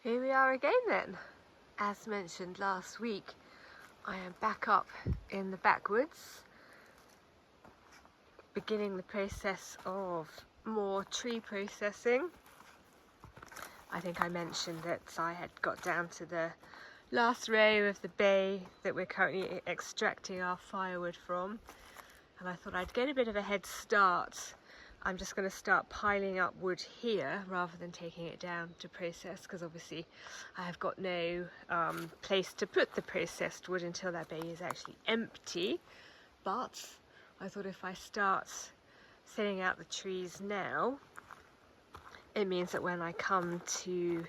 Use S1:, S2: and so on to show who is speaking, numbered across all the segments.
S1: Here we are again then. As mentioned last week, I am back up in the backwoods, beginning the process of more tree processing. I think I mentioned that I had got down to the last row of the bay that we're currently extracting our firewood from, and I thought I'd get a bit of a head start. I'm just going to start piling up wood here rather than taking it down to process, because obviously I have got no place to put the processed wood until that bay is actually empty. But I thought if I start setting out the trees now, it means that when I come to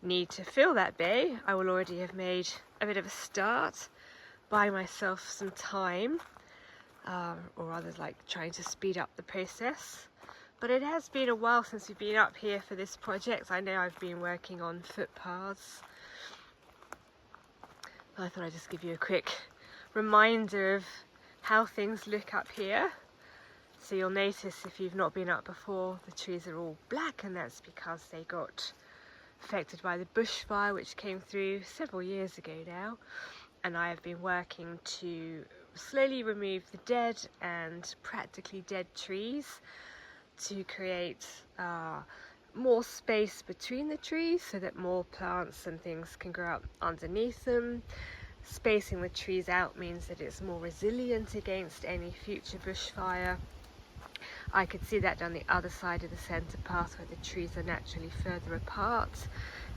S1: need to fill that bay, I will already have made a bit of a start, buy myself some time. Or rather like trying to speed up the process. But it has been a while since we've been up here for this project. I know I've been working on footpaths. I thought I'd just give you a quick reminder of how things look up here. So you'll notice, if you've not been up before, the trees are all black, and that's because they got affected by the bushfire which came through several years ago now. And I have been working to slowly remove the dead and practically dead trees to create more space between the trees so that more plants and things can grow up underneath them. Spacing the trees out means that it's more resilient against any future bushfire. I could see that down the other side of the centre path, where the trees are naturally further apart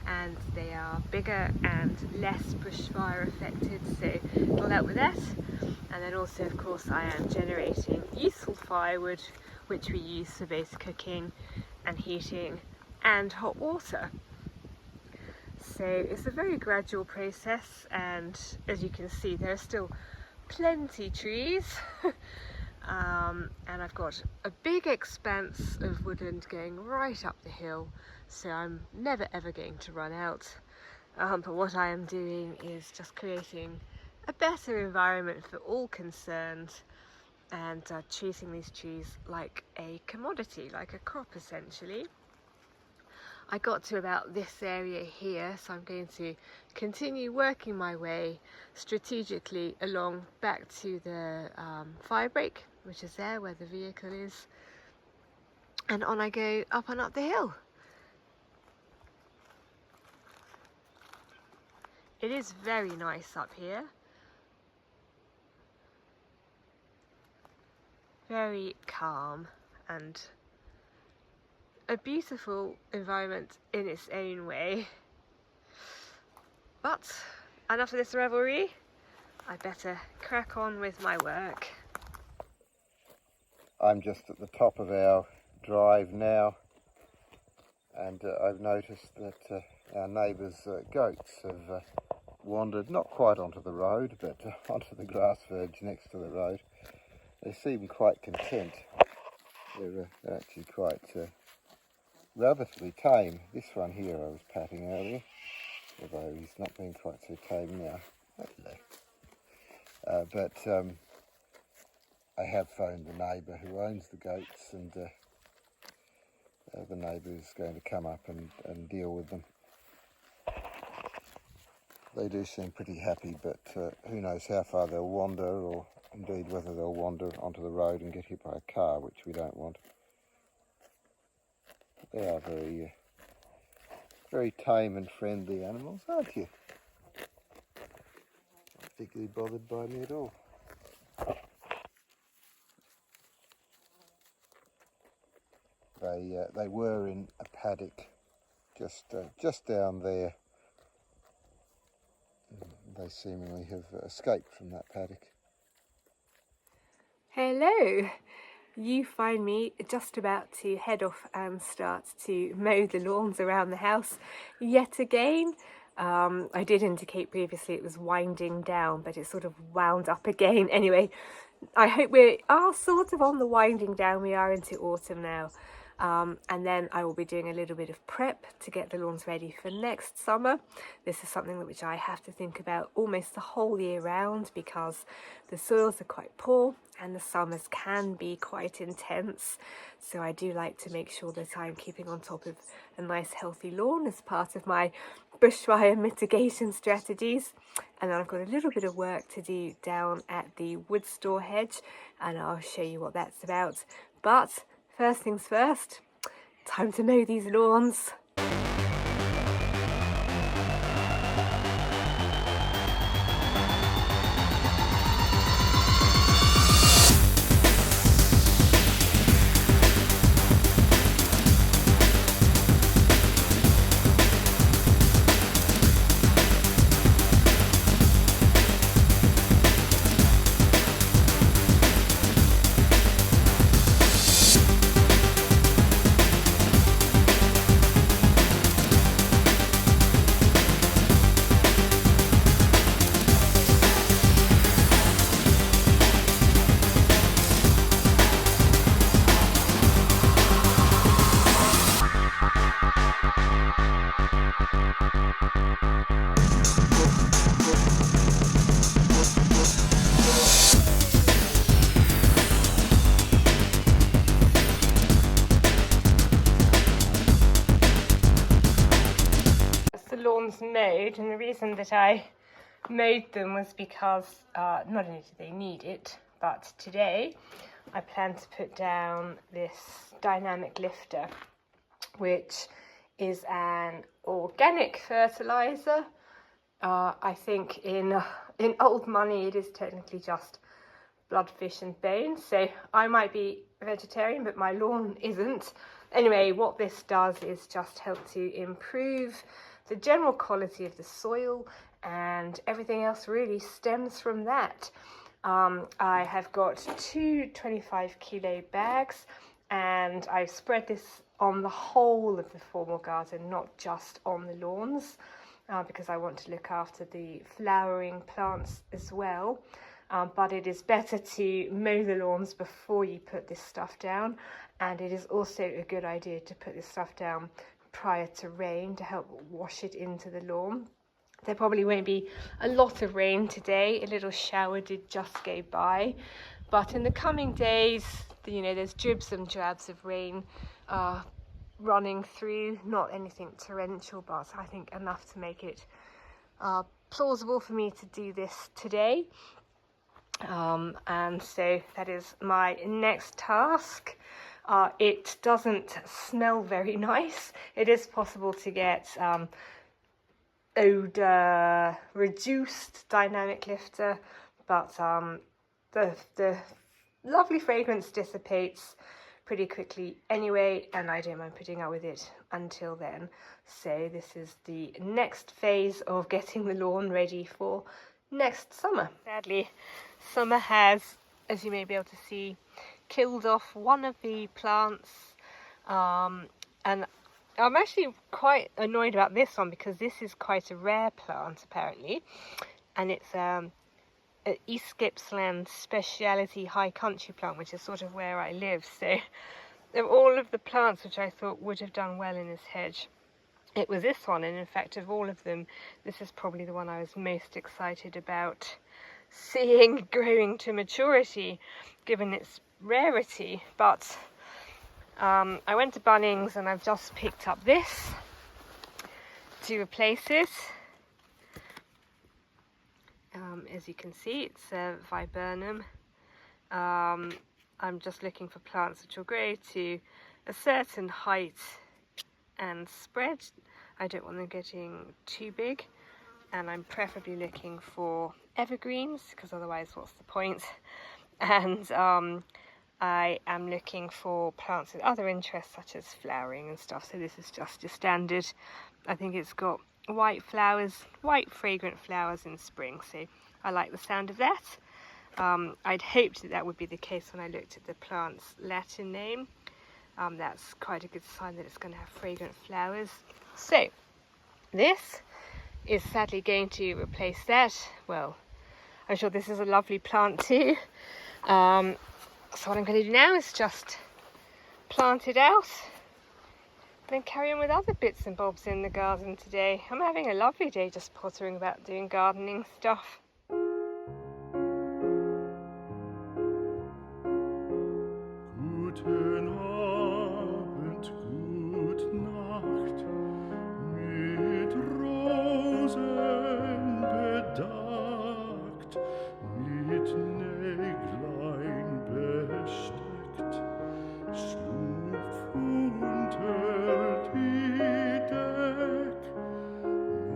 S1: and they are bigger and less bushfire affected, so it'll help with that. And then also, of course, I am generating useful firewood, which we use for both cooking and heating and hot water. So it's a very gradual process, and as you can see, there are still plenty trees. And I've got a big expanse of woodland going right up the hill, so I'm never ever going to run out. But what I am doing is just creating a better environment for all concerned, and treating these trees like a commodity, like a crop essentially. I got to about this area here, so I'm going to continue working my way strategically along back to the fire break, which is there where the vehicle is, and on I go up and up the hill. It is very nice up here, very calm and a beautiful environment in its own way. But enough of this revelry, I better crack on with my work.
S2: I'm just at the top of our drive now, and I've noticed that our neighbour's goats have wandered not quite onto the road, but onto the grass verge next to the road. They seem quite content. They're actually quite relatively tame. This one here I was patting earlier, although he's not being quite so tame now. Hello. But I have phoned the neighbour who owns the goats, and the neighbour is going to come up and deal with them. They do seem pretty happy, but who knows how far they'll wander, or indeed whether they'll wander onto the road and get hit by a car, which we don't want. They are very, very tame and friendly animals, aren't you? Not particularly bothered by me at all. They were in a paddock just down there. They seemingly have escaped from that paddock.
S1: Hello! You find me just about to head off and start to mow the lawns around the house yet again. I did indicate previously it was winding down, but it sort of wound up again. Anyway, I hope we are sort of on the winding down. We are into autumn now. And then I will be doing a little bit of prep to get the lawns ready for next summer. This is something which I have to think about almost the whole year round because the soils are quite poor and the summers can be quite intense. So I do like to make sure that I'm keeping on top of a nice healthy lawn as part of my bushfire mitigation strategies. And then I've got a little bit of work to do down at the wood store hedge, and I'll show you what that's about. But first things first, time to mow these lawns. Lawns mowed, and the reason that I mowed them was because not only do they need it, but today I plan to put down this dynamic lifter, which is an organic fertilizer. I think in old money it is technically just blood, fish and bones, so I might be a vegetarian but my lawn isn't. Anyway, what this does is just help to improve the general quality of the soil, and everything else really stems from that. I have got two 25 kilo bags, and I've spread this on the whole of the formal garden, not just on the lawns, because I want to look after the flowering plants as well. But it is better to mow the lawns before you put this stuff down, and it is also a good idea to put this stuff down prior to rain to help wash it into the lawn. There probably won't be a lot of rain today. A little shower did just go by, but in the coming days, you know, there's dribs and drabs of rain running through. Not anything torrential, but I think enough to make it plausible for me to do this today. And so that is my next task. It doesn't smell very nice. It is possible to get odour reduced dynamic lifter, but the lovely fragrance dissipates pretty quickly anyway, and I don't mind putting up with it until then. So this is the next phase of getting the lawn ready for next summer. Sadly, summer has, as you may be able to see, killed off one of the plants, and I'm actually quite annoyed about this one because this is quite a rare plant apparently, and it's an East speciality high country plant, which is sort of where I live. So of all of the plants which I thought would have done well in this hedge, it was this one, and in fact of all of them, this is probably the one I was most excited about seeing growing to maturity, given its rarity. But I went to Bunnings and I've just picked up this to replace it. As you can see, it's a viburnum. I'm just looking for plants which will grow to a certain height and spread. I don't want them getting too big, and I'm preferably looking for evergreens, because otherwise what's the point? And I am looking for plants with other interests such as flowering and stuff. So this is just your standard. I think it's got white flowers, white fragrant flowers in spring, so I like the sound of that. I'd hoped that that would be the case when I looked at the plant's Latin name. That's quite a good sign that it's going to have fragrant flowers. So this is sadly going to replace that. Well, I'm sure this is a lovely plant too. So what I'm going to do now is just planted out. Then carry on with other bits and bobs in the garden today. I'm having a lovely day just pottering about doing gardening stuff.
S3: Guten Abend, gut Nacht, mit Rosen bedeckt, mit Näglein besteckt, schlupf unter die Deck,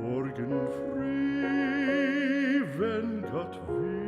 S3: morgen früh, wenn Gott will.